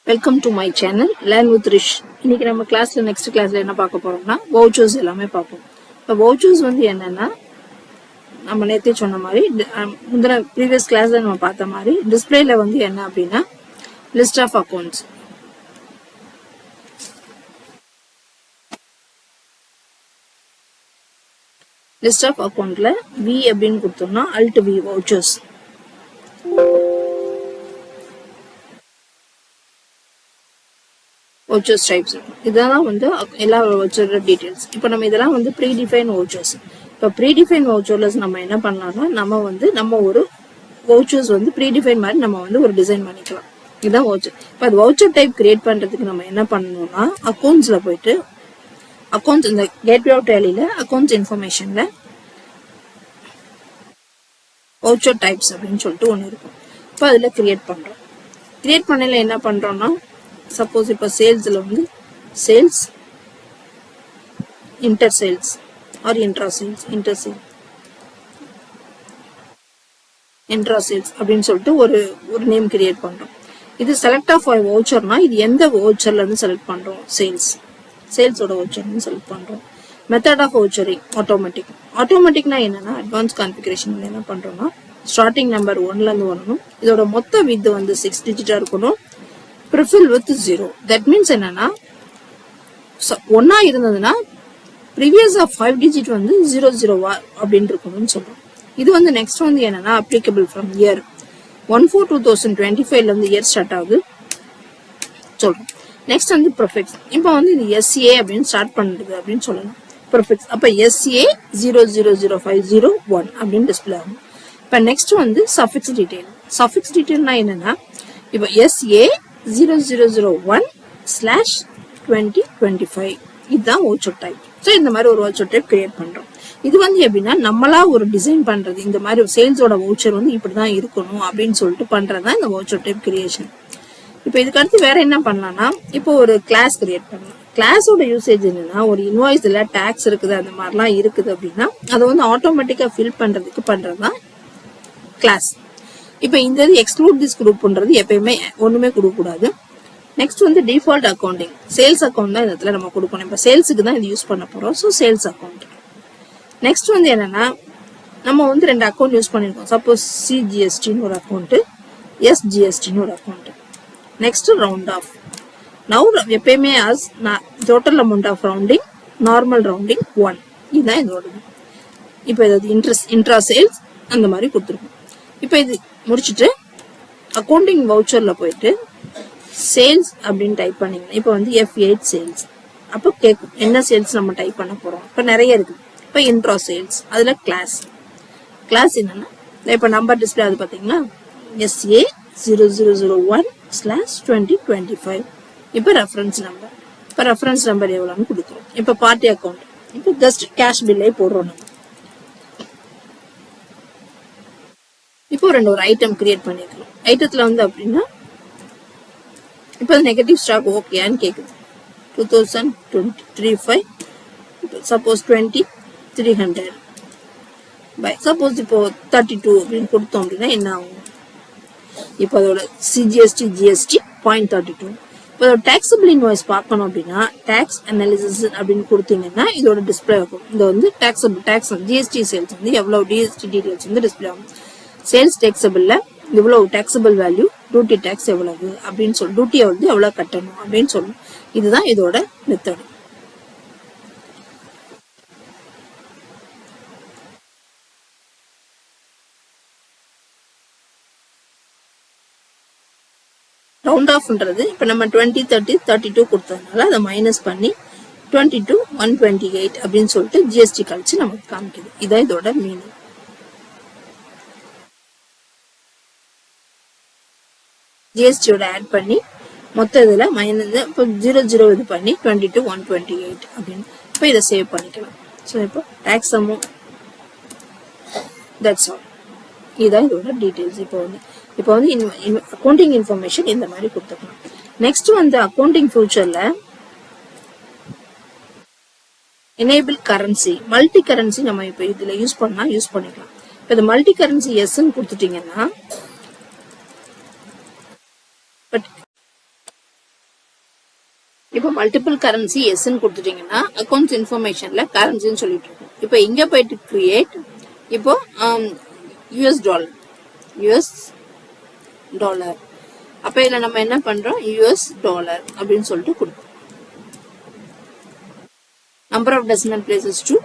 Welcome to my channel learn with Rish. இன்னைக்கு நம்ம கிளாஸ்ல நெக்ஸ்ட் கிளாஸ்ல என்ன பார்க்க போறோம்னா வவுச்சர்ஸ் எல்லாமே பார்ப்போம். இப்போ வவுச்சர்ஸ் வந்து என்னன்னா நம்ம நேற்றே சொன்ன மாதிரி முந்தின ப்ரீவியஸ் கிளாஸ்ல நம்ம பார்த்த மாதிரி டிஸ்பிளேல வந்து என்ன அப்படின்னா list of accounts. List of அக்கௌண்ட்ல வி அப்படின்னு கொடுத்தோம்னா alt V vouchers. Vouchers types இதெல்லாம் வந்து எல்லா வவுச்சரோட டீடைல்ஸ். இப்போ நம்ம இதெல்லாம் வந்து ப்ரீ டிஃபைன் வவுச்சர்ஸ். இப்போ ப்ரீ டிஃபைன் வவுச்சர்ஸ் நம்ம என்ன பண்ணலாம்னா நம்ம ஒரு வவுச்சர்ஸ் வந்து ப்ரீ டிஃபைன் மாதிரி நம்ம வந்து ஒரு டிசைன் பண்ணிக்கலாம். இதுதான் வவுச்சர். இப்போ அது வவுச்சர் டைப் கிரியேட் பண்றதுக்கு நம்ம என்ன பண்ணணும்னா அக்கௌண்ட்ஸ்ல போயிட்டு அக்கௌண்ட்ஸ் இந்த கேட்வே ஆஃப் டேலில அக்கௌண்ட்ஸ் இன்ஃபர்மேஷன்ல வவுச்சர் டைப்ஸ் அப்படின்னு சொல்லிட்டு ஒன்று இருக்கும். இப்போ அதுல கிரியேட் பண்றோம். கிரியேட் பண்ணல என்ன பண்றோம்னா சப்போஸ் இப்போ சேல்ஸ்ல வந்து sales inter sales or intra sales intra sales அப்படின்னு சொல்லிட்டு ஒரு நேம் கிரியேட் பண்றோம். இது செலக்ட் ஆஃப் வவுச்சர்னா இது எந்த வவுச்சர்ல இருந்து செலக்ட் பண்றோம்? சேல்ஸோட வவுச்சர் செலக்ட் பண்றோம். மெத்தட் ஆஃப் வவுச்சரிங் ஆட்டோமேட்டிக்னா என்னன்னா அட்வான்ஸ் கான்ஃபிகரேஷன் என்ன பண்றோம்னா ஸ்டார்டிங் நம்பர் 1ல இருந்து வரணும். இதோட மொத்த வித் வந்து 6 டிஜிட்டா இருக்கணும். prefill with 0. that means என்னன்னா ஒன்னா இருந்ததுன்னா previous of 5 digit வந்து 00 அப்படின்னு இருக்கணும்னு சொல்றோம். இது வந்து நெக்ஸ்ட் வந்து என்னன்னா applicable from year 1/4/2025 ல இருந்து இயர் ஸ்டார்ட் ஆகுது சொல்றோம். நெக்ஸ்ட் வந்து ப்ரிஃபிக்ஸ். இப்போ வந்து இது SA அப்படின்னு ஸ்டார்ட் பண்றது அப்படின்னு சொல்லலாம். ப்ரிஃபிக்ஸ் அப்ப SA 000501 அப்படின்னு டிஸ்பிளே ஆகும். இப்ப நெக்ஸ்ட் வந்து சஃபிக்ஸ் டீடைல்னா என்னன்னா இப்போ SA 0001/2025 இதுதான் வவுச்சர் டைப். ஸோ இந்த மாதிரி ஒரு வவுச்சர் டைப் கிரியேட் பண்றோம். இது வந்து எப்படின்னா நம்மளா ஒரு டிசைன் பண்றது. இந்த மாதிரி சேல்ஸோட வவுச்சர் வந்து இப்படிதான் இருக்கணும் அப்படின்னு சொல்லிட்டு பண்றதுதான் இந்த வவுச்சர் டைப் கிரியேஷன். இப்போ இதுக்கு அடுத்து வேற என்ன பண்ணலாம்னா இப்போ ஒரு கிளாஸ் கிரியேட் பண்ணலாம். கிளாஸோட யூசேஜ் என்னன்னா ஒரு இன்வாய்ஸ்ல டாக்ஸ் இருக்குது அந்த மாதிரிலாம் இருக்குது அப்படின்னா அதை வந்து ஆட்டோமேட்டிக்கா ஃபில் பண்றதுக்கு பண்றதுதான் கிளாஸ். இப்போ இந்த எக்ஸ்க்ளூட் திஸ் குரூப்ன்றது எப்பயுமே ஒண்ணுமே கொடுக்க கூடாது. நெக்ஸ்ட் வந்து டிஃபால்ட் அக்கௌண்டிங் சேல்ஸ் அக்கௌண்ட் தான் இந்த இடத்துல நம்ம கொடுக்கணும். இப்போ சேல்ஸுக்கு தான் இது யூஸ் பண்ண போறோம். So sales account. நெக்ஸ்ட் வந்து என்னன்னா நம்ம வந்து 2 அக்கௌண்ட் யூஸ் பண்ணிருக்கோம். சப்போஸ் CGSTன்னு ஒரு அக்கௌண்ட், SGSTன்னு ஒரு account. Next round off. Now எப்பயுமே total amount off rounding normal rounding 1 இதுதான் இதோட. இப்போ இது இன்ட்ரா சேல்ஸ் அந்த மாதிரி கொடுத்துருக்கோம். இப்போ இது முடிச்சுட்டு அக்கௌண்டிங் வவுச்சர்ல போயிட்டு சேல்ஸ் அப்படின்னு டைப் பண்ணீங்கன்னா இப்போ வந்து F8 சேல்ஸ் அப்போ கேட்கும் என்ன சேல்ஸ் நம்ம டைப் பண்ண போறோம். இப்போ நிறைய இருக்கு. இப்போ இன்ட்ரா சேல்ஸ் அதுல கிளாஸ் என்னன்னா இப்போ நம்பர் டிஸ்பிளே அது பாத்தீங்கன்னா SA 0001/2025. இப்போ ரெஃபரன்ஸ் நம்பர் எவ்வளவுன்னு கொடுக்குறோம். இப்போ பார்ட்டி அக்கௌண்ட் இப்போ ஜஸ்ட் கேஷ் பில்லே போடுறோம். நம்ம இப்போ ஒரு ஐட்டம் கிரியேட் பண்ணிருக்கோம். ஐட்டத்துல வந்து அப்படின்னா இப்போ நெகட்டிவ் ஸ்டாக் ஓகேன்னு கேக்குது. 2023 சப்போஸ் 2300 பை சப்போஸ் இப்போ 32 அப்படின்னு கொடுத்தோம் அப்படின்னா என்ன ஆகும்? இப்போ அதோட CGST GST 0.32. இப்போ டாக்ஸபிள் இன்வாய்ஸ் பார்க்கணும் அப்படின்னா டாக்ஸ் அனாலிசிஸ் அப்படின்னு கொடுத்தீங்கன்னா இதோட டிஸ்பிளே ஆகும். இது வந்து டாக்ஸ் GST சேல்ஸ் வந்து எவ்வளவு GST டீடைல்ஸ் வந்து டிஸ்பிளே ஆகும். சேல்ஸ் டேக்ஸபிள்ல இவ்வளவு டாக்ஸபிள் வேல்யூ, டியூட்டி டாக்ஸ் எவ்வளவு அப்படின்னு சொல்லி டியூட்டியை வந்து எவ்வளவு கட்டணும் அப்படின்னு சொல்லணும். இதுதான் இதோட மெத்தட். ரவுண்ட் ஆஃப்ன்றது இப்ப நம்ம 20, 30, 32 கொடுத்ததுனால அதை மைனஸ் பண்ணி 22, 128 அப்படின்னு சொல்லிட்டு GST கழிச்சு நமக்கு காமிக்குது. இதான் இதோட மீனிங். ஜிஎஸ்டியோட ஆட் பண்ணி மொத்த இதுல மைனஸ் இப்போ 00 இது பண்ணி 22, 128 அப்படின்னு இப்போ இதை சேவ் பண்ணிக்கலாம். ஸோ இப்போ டாக்ஸ் அமௌண்ட் தட்ஸ் ஆல். இதுதான் இதோட டீடைல்ஸ். இப்போ வந்து அக்கௌண்டிங் இன்ஃபர்மேஷன் இந்த மாதிரி கொடுத்துக்கலாம். நெக்ஸ்ட் வந்து அக்கௌண்டிங் ஃபியூச்சர்ல எனேபிள் கரன்சி மல்டி கரன்சி நம்ம இப்போ இதுல யூஸ் பண்ணிக்கலாம். இப்போ இந்த மல்டி கரன்சி எஸ்ன்னு கொடுத்துட்டீங்கன்னா இப்போ மல்டிபிள் கரன்சி எஸ்ன்னு கொடுத்துட்டீங்கன்னா அக்கௌண்ட்ஸ் இன்ஃபர்மேஷன்ல கரன்சின்னு சொல்லிட்டு இருக்கோம். இப்போ இங்க போயிட்டு கிரியேட், இப்போ யூஎஸ் டாலர். அப்ப இதுல நம்ம என்ன பண்றோம், யூஎஸ் டாலர் அப்படின்னு சொல்லிட்டு கொடுப்போம். Number of decimal places to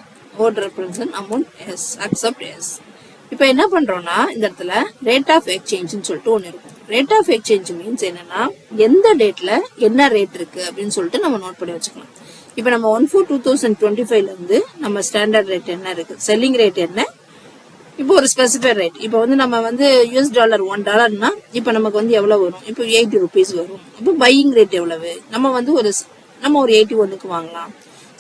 word represent amount yes, accept yes. இப்போ என்ன பண்றோம்னா இந்த இடத்துல ரேட் ஆஃப் எக்ஸ்சேஞ்சுன்னு சொல்லிட்டு ஒன்று இருக்கும். ரேட் ஆஃப் எக்ஸ்சேஞ்ச் மீன்ஸ் என்னன்னா எந்த டேட்ல என்ன ரேட் இருக்கு அப்படின்னு சொல்லிட்டு நம்ம நோட் பண்ணி வச்சுக்கலாம். இப்போ நம்ம 1/4/2025 இருந்து நம்ம ஸ்டாண்டர்ட் ரேட் என்ன இருக்கு, செல்லிங் ரேட் என்ன, இப்போ ஒரு ஸ்பெசிஃபைட் ரேட். இப்போ வந்து நம்ம வந்து யூஎஸ் டாலர் $1 இப்போ நமக்கு வந்து எவ்வளவு வரும், இப்போ 80 rupees வரும். இப்போ பையிங் ரேட் எவ்வளவு, நம்ம வந்து ஒரு 81க்கு வாங்கலாம்.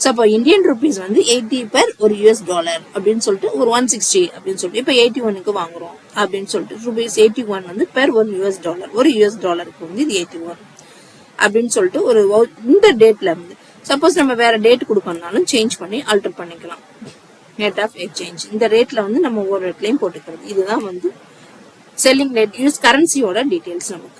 ஸோ அப்போ இந்தியன் ருபீஸ் வந்து 80 per ஒரு யூஎஸ் டாலர் அப்படின்னு சொல்லிட்டு ஒரு 160 அப்படின்னு சொல்லிட்டு இப்போ 81க்கு வாங்குறோம் அப்படின்னு சொல்லிட்டு ருபீஸ் 81 வந்து பெர் ஒரு யூஎஸ் டாலர். ஒரு யூஎஸ் டாலருக்கு வந்து இது 81 அப்படின்னு சொல்லிட்டு ஒரு இந்த டேட்ல இருந்து சப்போஸ் நம்ம வேற டேட் கொடுக்கணும்னாலும் சேஞ்ச் பண்ணி ஆல்டர் பண்ணிக்கலாம். ரேட் ஆஃப் எக்ஸ்சேஞ்ச் இந்த ரேட்ல வந்து நம்ம ஒவ்வொரு ரேட்லயும் போட்டுக்கிறது. இதுதான் வந்து செல்லிங் ரேட் யூஸ் கரன்சியோட டீடைல்ஸ் நமக்கு.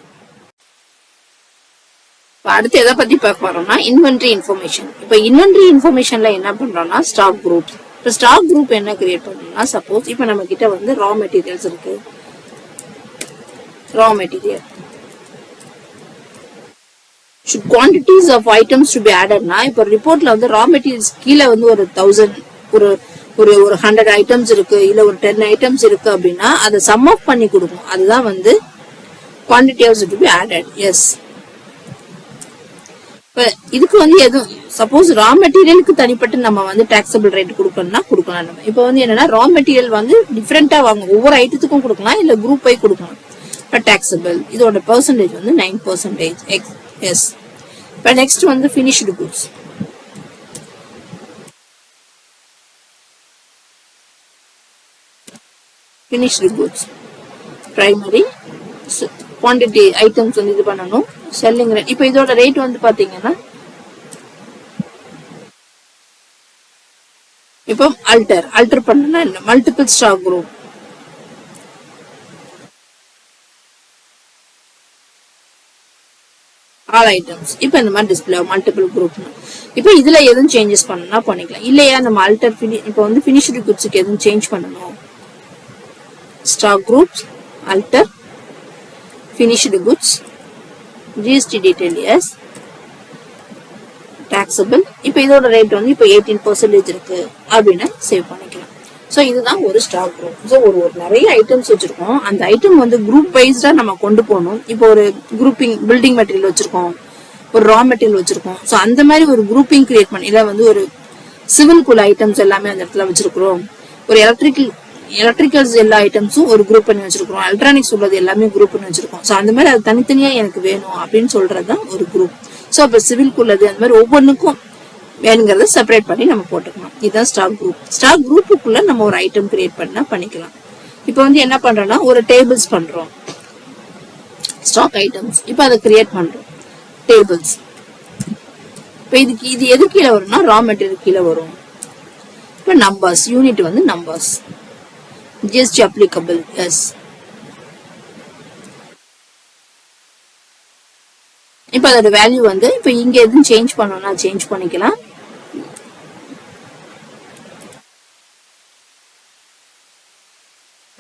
அடுத்து எதை பத்தி பார்க்க போறோம்னா இன்வென்ட்ரி இன்ஃபர்மேஷன். இப்ப இன்வென்ட்ரி இன்ஃபர்மேஷன்ல என்ன பண்றோம்னா ஸ்டாக் குரூப். இப்ப ஸ்டாக் குரூப் என்ன கிரியேட் பண்ணணும்னா சப்போஸ் இப்ப நம்ம கிட்ட வந்து ரா மெட்டீரியல்ஸ் இருக்கு. Raw material should quantities of items to be added னா இப்ப ரிப்போர்ட்ல வந்து ரா மெட்டீரியல்ஸ் கீழே வந்து ஒரு 1000 ஒரு 100 ஐட்டம்ஸ் இருக்கு, இல்ல ஒரு 10 ஐட்டம்ஸ் இருக்கு அப்படின்னா அதை சம் ஆஃப் பண்ணி கொடுக்கும். அதுதான் வந்து quantities to be added. Yes, இப்ப இதுக்கு வந்து எதுவும் சப்போஸ் ரா மெட்டீரியலுக்கு தனிப்பட்டு நம்ம வந்து டாக்ஸபிள் ரேட் கொடுக்கணும்னா கொடுக்கலாம். நம்ம இப்ப வந்து என்னன்னா ரா மெட்டீரியல் வந்து டிஃபரெண்டா வாங்க, ஒவ்வொரு ஐட்டத்துக்கும் கொடுக்கலாம், இல்ல குரூப் பை கொடுக்கலாம். இப்ப டாக்ஸபிள் இதோட பெர்சன்டேஜ் வந்து 9%. எஸ். இப்ப நெக்ஸ்ட் வந்து finished goods. Finished goods primary quantity items வந்து இது பண்ணணும். செல்லிங் ரேட் இப்போ இதோட ரேட் வந்து பாத்தீங்கன்னா இப்போ அல்டர் பண்ணனா என்ன, multiple stock group. All items இப்போ இந்த மாதிரி டிஸ்பிளே மல்டிபிள் குரூப். இப்போ இதுல எதுவும் சேஞ்சஸ் பண்ணணும்னா பண்ணிக்கலாம். இல்லையா நம்ம அல்டர் இப்போ வந்து ஃபினிஷ்டு குட்ஸ்க்கு எதுவும் சேஞ்ச் பண்ணணும், stock groups alter finished goods GST detail yes, taxable. இப்போ இதோட ரேட் வந்து இப்போ 18% இருக்கு அப்படின்னா சேவ் பண்ணிக்கலாம். சோ இதுதான் ஒரு ஸ்டாக் குரூப். சோ ஒரு நிறைய ஐட்டம்ஸ் வச்சிருக்கோம், அந்த ஐட்டம் வந்து குரூப் வைஸ்டா நம்ம கொண்டு போகணும். இப்போ ஒரு குரூப்பிங் பில்டிங் மெட்டீரியல் வச்சிருக்கோம், ஒரு ரா மெட்டீரியல் வச்சிருக்கோம். சோ அந்த மாதிரி ஒரு குரூப்பிங் கிரியேட் பண்ணி இல்ல வந்து ஒரு சிவில் குல ஐட்டம்ஸ் எல்லாமே அந்த இடத்துல வச்சிருக்கிறோம். ஒரு எலக்ட்ரிக்கல்ஸ் எல்லா ஐட்டம்ஸும் ஒரு குரூப் பண்ணி வச்சிருக்கோம், எலக்ட்ரானிக்ஸ் உள்ளது எல்லாமே குரூப் பண்ணி வச்சிருக்கோம். சோ அந்த மாதிரி அது தனித்தனியா எனக்கு வேணும் அப்படின்னு சொல்றதுதான் ஒரு குரூப். சோ அப்ப சிவில் குள்ளது அந்த மாதிரி ஒவ்வொன்றுக்கும் வேணுங்கிறத செப்பரேட் பண்ணி நம்ம போட்டுக்கலாம். இதுதான் ஸ்டாக் குரூப். ஸ்டாக் குரூப்புக்குள்ள நம்ம ஒரு ஐட்டம் கிரியேட் பண்ணா பண்ணிக்கலாம். இப்ப வந்து என்ன பண்றோம்னா ஒரு டேபிள்ஸ் பண்றோம், ஸ்டாக் ஐட்டம்ஸ். இப்ப அதை கிரியேட் பண்றோம் டேபிள்ஸ். இப்ப இது எது கீழே வரும்னா ரா மெட்டீரியல் கீழே வரும். இப்ப நம்பர்ஸ் யூனிட் வந்து நம்பர்ஸ் GST applicable yes. இப்ப அதோட வேல்யூ வந்து இப்ப இங்க எதுவும் சேஞ்ச் பண்ணணும்னா சேஞ்ச் பண்ணிக்கலாம்.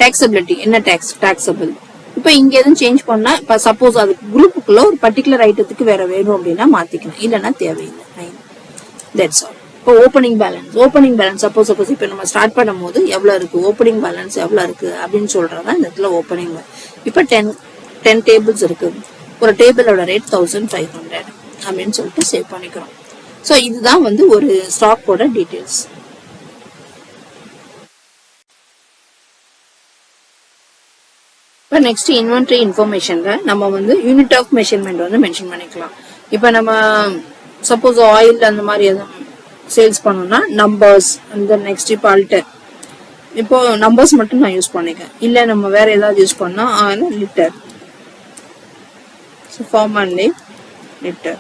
டாக்ஸபிலிட்டி என்ன டாக்ஸபிள். இப்ப இங்க எதுவும் சேஞ்ச் பண்ணா இப்ப சப்போஸ் அது குரூப்புக்குள்ள ஒரு பர்டிகுலர் ஐட்டத்துக்கு வேற வேணும் அப்படின்னா மாத்திக்கலாம், இல்லைன்னா தேவையில்லை. That's all. இப்போ ஓப்பனிங் பேலன்ஸ் சப்போஸ் இப்ப நம்ம ஸ்டார்ட் பண்ணும் போது எவ்வளவு இருக்கு, ஓப்பனிங் பேலன்ஸ் எவ்வளவு இருக்கு அப்படின்னு சொல்றதா இந்த இடத்துல ஓப்பனிங். இப்ப 10 டேபிள்ஸ் இருக்கு, ஒரு டேபிளோட ரேட் 1500 அப்படின்னு சொல்லிட்டு சேவ் பண்ணிக்கிறோம். சோ இதுதான் வந்து ஒரு ஸ்டாக்கோட டீடைல்ஸ். இப்ப நெக்ஸ்ட் இன்வென்டரி இன்ஃபர்மேஷன்ல நம்ம வந்து யூனிட் ஆஃப் மெஷர்மெண்ட் வந்து மென்ஷன் பண்ணிக்கலாம். இப்ப நம்ம சப்போஸ் ஆயில் அந்த மாதிரி எதுவும் சேல்ஸ் பண்ணோம்னா நம்பர்ஸ் அந்த நெக்ஸ்ட் இப்போ அல்டர். இப்போ நம்பர்ஸ் மட்டும் நான் யூஸ் பண்ணிக்கேன், இல்ல நம்ம வேற ஏதாவது யூஸ் பண்ணா litre. Formally litre.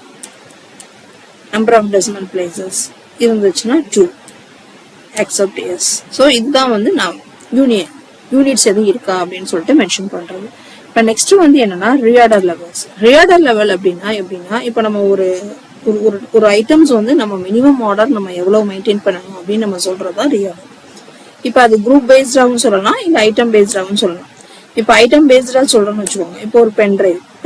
Number of decimal places இருந்துச்சுன்னா 2 அக்செப்ட் எஸ். ஸோ இதுதான் வந்து நான் யூனிட்ஸ் எதுவும் இருக்கா அப்படின்னு சொல்லிட்டு மென்ஷன் பண்றது. இப்ப நெக்ஸ்ட் வந்து என்னன்னா ரியார்டர் லெவல்ஸ். ரியார்டர் லெவல் அப்படின்னா எப்படின்னா இப்போ நம்ம ஒரு ஒரு ஐட்டம்ஸ் வந்து நம்ம மினிமம் ஆர்டர் நம்ம எவ்வளவு மெயின்டைன் பண்ணணும் அப்படின்னு நம்ம சொல்றதா ரீஆர்டர். இப்ப அது குரூப் பேஸ்டாவும் சொல்லலாம், இல்ல ஐட்டம் பேஸ்டாவும் சொல்லலாம். இப்ப ஐட்டம் பேஸ்டா சொல்றோம்னு வச்சுக்கோங்க. இப்போ ஒரு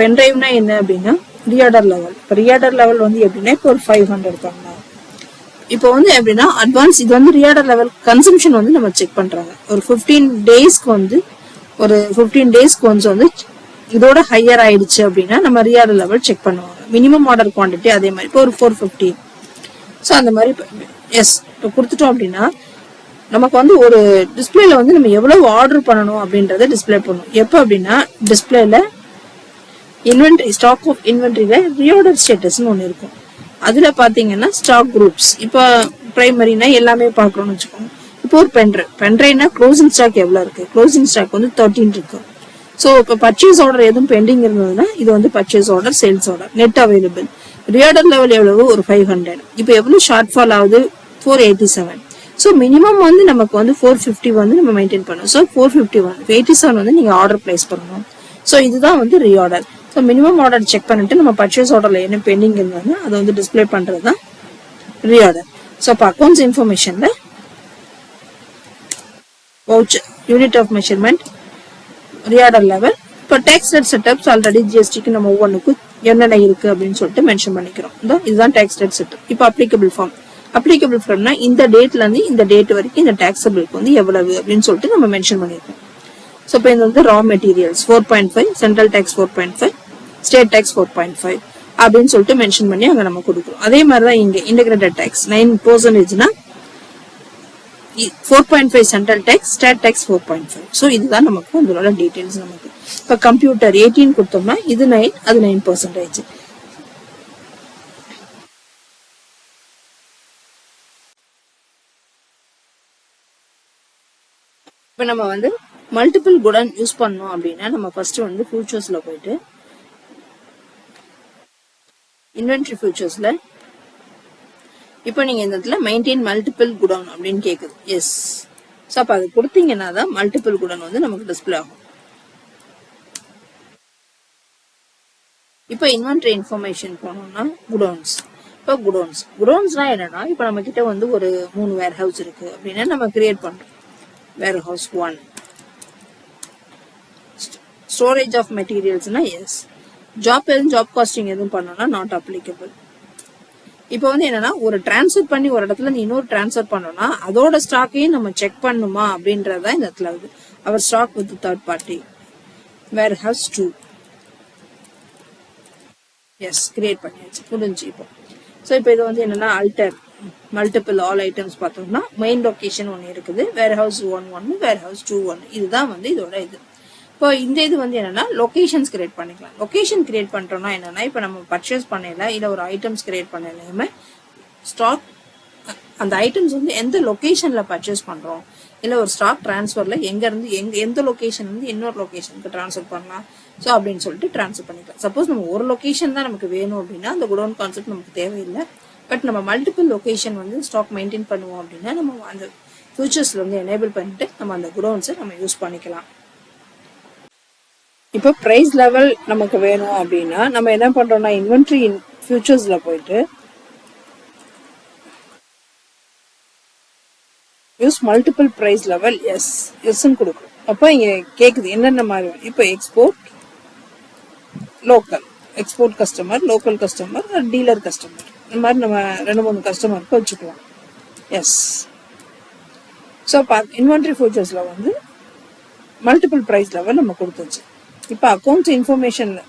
பென்ட்ரைவ்னா என்ன அப்படின்னா ரீஆர்டர் லெவல். இப்போ ரீஆர்டர் லெவல் வந்து எப்படின்னா இப்போ ஒரு 500 பண்ணலாம். இப்போ வந்து எப்படின்னா அட்வான்ஸ் இது வந்து ரீஆர்டர் லெவல் கன்சம்ஷன் வந்து நம்ம செக் பண்றாங்க. ஒரு 15 டேஸ்க்கு வந்து வந்து இதோட ஹையர் ஆயிடுச்சு அப்படின்னா நம்ம ரீஆர்டர் லெவல் செக் பண்ணுவாங்க. மினிமம் ஆர்டர் குவான்டிட்டி அதே மாதிரி இப்போ ஒரு 450. ஸோ அந்த மாதிரி எஸ் இப்போ கொடுத்துட்டோம் அப்படின்னா நமக்கு வந்து ஒரு டிஸ்பிளேல வந்து நம்ம எவ்வளவு ஆர்டர் பண்ணணும் அப்படின்றத டிஸ்பிளே பண்ணணும். எப்போ அப்படின்னா டிஸ்பிளேல இன்வென்ட்ரி ஸ்டாக் ஆஃப் இன்வென்ட்ரியில ரீஆர்டர் ஸ்டேட்டஸ்னு ஒன்று இருக்கும். அதுல பாத்தீங்கன்னா ஸ்டாக் குரூப்ஸ் இப்போ பிரைமரினா எல்லாமே பாக்குறோம்னு வச்சுக்கோங்க. இப்போ ஒரு பென்ட்ரைவ்னா க்ளோசிங் ஸ்டாக் எவ்வளவு இருக்கு? க்ளோசிங் ஸ்டாக் வந்து 13 இருக்கு. ஸோ இப்போ பர்ச்சேஸ் ஆர்டர் எதுவும் பெண்டிங் இருந்ததுன்னா இது வந்து purchase order, sales order, net available. Reorder level எவ்வளவு? ஒரு 500. இப்போ எவ்வளவு ஷார்ட் ஃபால் ஆகுது? 487. ஸோ மினிமம் வந்து நமக்கு வந்து 450 வந்து நம்ம மெயின்டைன் பண்ணணும். ஸோ 451 87 வந்து நீங்க ஆர்டர் பிளேஸ் பண்ணணும். ஸோ இதுதான் வந்து reorder. So minimum order check பண்ணிட்டு நம்ம பர்ச்சேஸ் ஆர்டர்ல என்ன பெண்டிங் இருந்ததுன்னா அதை வந்து டிஸ்பிளே பண்றது தான் ரீஆர்டர். ஸோ இப்போ அக்கௌண்ட்ஸ் இன்ஃபர்மேஷன்ல voucher, unit of measurement, reorder level. இப்போ டேக்ஸ் ரேட் செட்டப்ஸ் ஆல்ரெடி ஜிஎஸ்டிக்கு நம்ம ஒவ்வொன்றுக்கும் என்னென்ன இருக்கு அப்படின்னு சொல்லிட்டு மென்ஷன் பண்ணிக்கிறோம். இதுதான் டேக்ஸ் ரேட் செட்டப். இப்போ அப்ளிகபிள் ஃபார்ம்னா இந்த டேட்ல இருந்து இந்த டேட் வரைக்கும் இந்த டாக்ஸபிளுக்கு வந்து எவ்வளவு அப்படின்னு சொல்லிட்டு நம்ம மென்ஷன் பண்ணிருக்கோம். ஸோ இப்போ இது வந்து raw materials 4.5, central tax 4.5, state tax 4.5 அப்படின்னு சொல்லிட்டு மென்ஷன் பண்ணி அங்க நம்ம கொடுக்குறோம். அதே மாதிரிதான் இங்க integrated tax 9%, 4.5 central tax, state tax 4.5. So இதுதான் நமக்கு உங்களோட டீடைல்ஸ். நமக்கு இப்போ கம்ப்யூட்டர் 18 கொடுத்தோம்னா இது 9, அது 9%. இப்போ நம்ம வந்து மல்டிபிள் குடன் யூஸ் பண்ணோம் அப்படின்னா நம்ம ஃபர்ஸ்ட் வந்து ஃபியூச்சர்ஸ்ல போயிட்டு இன்வென்ட்ரி ஃபியூச்சர்ஸ்ல இப்போ நீங்க இந்த இடத்துல மெயின்டைன் மல்டிபிள் குடவுன் அப்படின்னு கேக்குது. எஸ். ஸோ அப்போ அது கொடுத்தீங்கன்னா தான் மல்டிபிள் குடவுன் வந்து நமக்கு டிஸ்பிளே ஆகும். இப்போ இன்வென்ட்ரி இன்ஃபர்மேஷன் போனோம்னா குடவுன்ஸ். இப்போ குடவுன்ஸ்னா என்னன்னா இப்போ நம்ம கிட்ட வந்து ஒரு 3 வேர் ஹவுஸ் இருக்கு அப்படின்னா நம்ம கிரியேட் பண்றோம். Warehouse 1. ஸ்டோரேஜ் ஆஃப் மெட்டீரியல்ஸ்னா எஸ். ஜாப் காஸ்டிங் எதுவும் பண்ணோம்னா நாட் அப்ளிகபிள். இப்போ வந்து என்னன்னா ஒரு டிரான்ஸ்ஃபர் பண்ணி ஒரு இடத்துல நீ இன்னொரு டிரான்ஸ்ஃபர் பண்ணோம்னா அதோட ஸ்டாக்கையும் நம்ம செக் பண்ணுமா அப்படின்றத இந்த இடத்துல வருது. Our stock with third party. Warehouse 2. Yes, create பண்ணியாச்சு, முடிஞ்சு. இப்போ இப்போ இது வந்து என்னன்னா அல்டர் மல்டிபிள் ஆல் ஐட்டம்ஸ் பார்த்தோம்னா மெயின் லொகேஷன் ஒன்று இருக்குது, வேர் ஹவுஸ் 1, வேர் ஹவுஸ் 2, 1. இதுதான் வந்து இதோட இது. இப்போ இந்த இது வந்து என்னன்னா லொகேஷன்ஸ் கிரியேட் பண்ணிக்கலாம். லொகேஷன் கிரியேட் பண்றோம்னா என்னன்னா இப்போ நம்ம பர்ச்சேஸ் பண்ணல இல்ல ஒரு ஐட்டம்ஸ் கிரியேட் பண்ணலையுமே ஸ்டாக் அந்த ஐட்டம்ஸ் வந்து எந்த லொகேஷன்ல பர்ச்சேஸ் பண்றோம் இல்ல ஒரு ஸ்டாக் டிரான்ஸ்ஃபர்ல எங்க இருந்து எந்த லொகேஷன் வந்து இன்னொரு லொகேஷனுக்கு டிரான்ஸ்ஃபர் பண்ணலாம். ஸோ அப்படின்னு சொல்லிட்டு டிரான்ஸ்ஃபர் பண்ணிக்கலாம். சப்போஸ் நம்ம ஒரு லொகேஷன் தான் நமக்கு வேணும் அப்படின்னா அந்த குடோன் கான்செப்ட் நமக்கு தேவையில்லை. பட் நம்ம மல்டிபிள் லொகேஷன் வந்து ஸ்டாக் மெயின்டைன் பண்ணுவோம் அப்படின்னா நம்ம அந்த ஃபியூச்சர்ஸ்ல வந்து எனேபிள் பண்ணிட்டு நம்ம அந்த குடோன்ஸை நம்ம யூஸ் பண்ணிக்கலாம். இப்போ பிரைஸ் லெவல் நமக்கு வேணும் அப்படின்னா நம்ம என்ன பண்றோம்னா இன்வென்ட்ரி ஃபியூச்சர்ஸ்ல போயிட்டு யூஸ் மல்டிபிள் பிரைஸ் லெவல் எஸ்ன்னு கொடுக்கும். அப்போ இங்க கேக்குது என்னென்ன மாதிரி. இப்போ export, local, export customer, local customer, dealer customer, இந்த மாதிரி நம்ம 2-3 கஸ்டமருக்கு வச்சுக்கலாம். எஸ். ஸோ இன்வென்ட்ரி ஃபியூச்சர்ஸ்ல வந்து மல்டிபிள் பிரைஸ் லெவல் நம்ம கொடுத்துச்சு. இப்போ அக்கௌண்ட்ஸ் இன்ஃபர்மேஷன்ல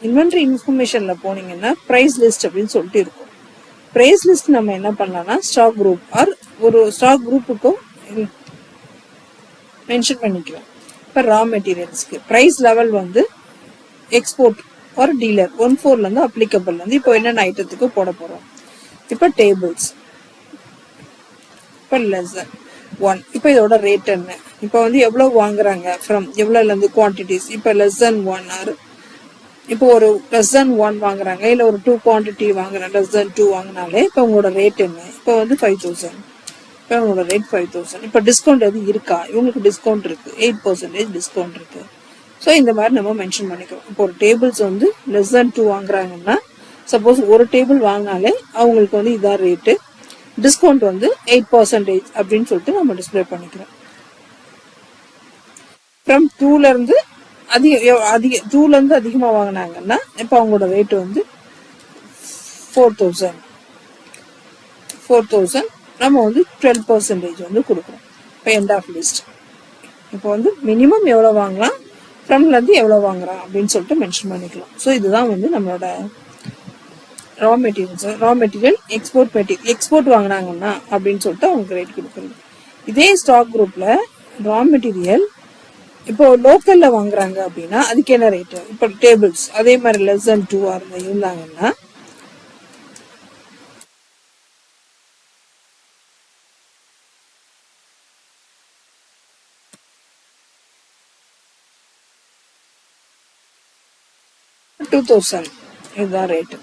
இன்வென்ட்ரி இன்ஃபர்மேஷன்ல போனீங்கன்னா பிரைஸ் லிஸ்ட் அப்படின்னு சொல்லிட்டு இருக்கும். பிரைஸ் லிஸ்ட் நம்ம என்ன பண்ணலாம்னா ஸ்டாக் குரூப் ஆர் ஒரு ஸ்டாக் குரூப்புக்கும் மென்ஷன் பண்ணிக்கலாம். இப்போ ரா மெட்டீரியல்ஸ்க்கு பிரைஸ் லெவல் வந்து எக்ஸ்போர்ட் ஆர் டீலர் 1-4ல இருந்து அப்ளிகபிள் வந்து இப்போ என்னென்ன ஐட்டத்துக்கு போட போறோம். இப்போ டேபிள்ஸ் இப்போ லெஸ் தென் 1. இப்போ இதோட ரேட் என்ன, இப்போ வந்து எவ்வளவு வாங்குறாங்க ஃப்ரம் எவ்வளவுல இருந்து குவான்டிட்டிஸ். இப்போ லெஸ் தென் 1 ஆர் இப்போ ஒரு லெஸ் தென் 1 வாங்குறாங்க இல்ல ஒரு 2 குவான்டிட்டி வாங்குறாங்க, லெஸ் தென் 2 வாங்கினாலே இப்போ உங்களோட ரேட் என்ன. இப்போ வந்து 5000. இப்போ உங்களோட ரேட் 5000. இப்போ டிஸ்கவுண்ட் எதுவும் இருக்கா, இவங்களுக்கு டிஸ்கவுண்ட் இருக்கு, 8% டிஸ்கவுண்ட் இருக்கு. ஸோ இந்த மாதிரி நம்ம மென்ஷன் பண்ணிக்கிறோம். இப்போ ஒரு டேபிள்ஸ் வந்து லெஸ் தென் 2 வாங்குறாங்கன்னா சப்போஸ் ஒரு டேபிள் வாங்கினாலே அவங்களுக்கு வந்து இதான் ரேட்டு, டிஸ்கவுண்ட் வந்து 8% அப்படின்னு சொல்லிட்டு நம்ம டிஸ்பிளே பண்ணிக்கிறோம். ஃப்ரம் 2ல இருந்து டூல இருந்து அதிகமா வாங்கினாங்கன்னா இப்ப அவங்களோட ரேட் வந்து 4000 நம்ம வந்து 12% வந்து கொடுக்குறோம். இப்போ எண்ட் ஆஃப் லிஸ்ட். இப்போ வந்து மினிமம் எவ்வளவு வாங்கலாம், ஃப்ரம்ல இருந்து எவ்வளவு வாங்குறான் அப்படின்னு சொல்லிட்டு மென்ஷன் பண்ணிக்கலாம். ஸோ இதுதான் வந்து நம்மளோட ரா மெட்டீரியல் எக்ஸ்போர்ட் வாங்கினாங்கன்னா அப்படின்னு சொல்லிட்டு அவங்க ரேட் கொடுக்குறது. இதே ஸ்டாக் குரூப்ல ரா மெட்டீரியல் இப்போ லோக்கல்ல வாங்குறாங்க அப்படின்னா அதுக்கு என்ன ரேட்டு, இப்போ டேபிள்ஸ் அதே மாதிரி லெஸ் தென் 2 இருந்தாங்கன்னா $2000 இதுதான் ரேட்டு.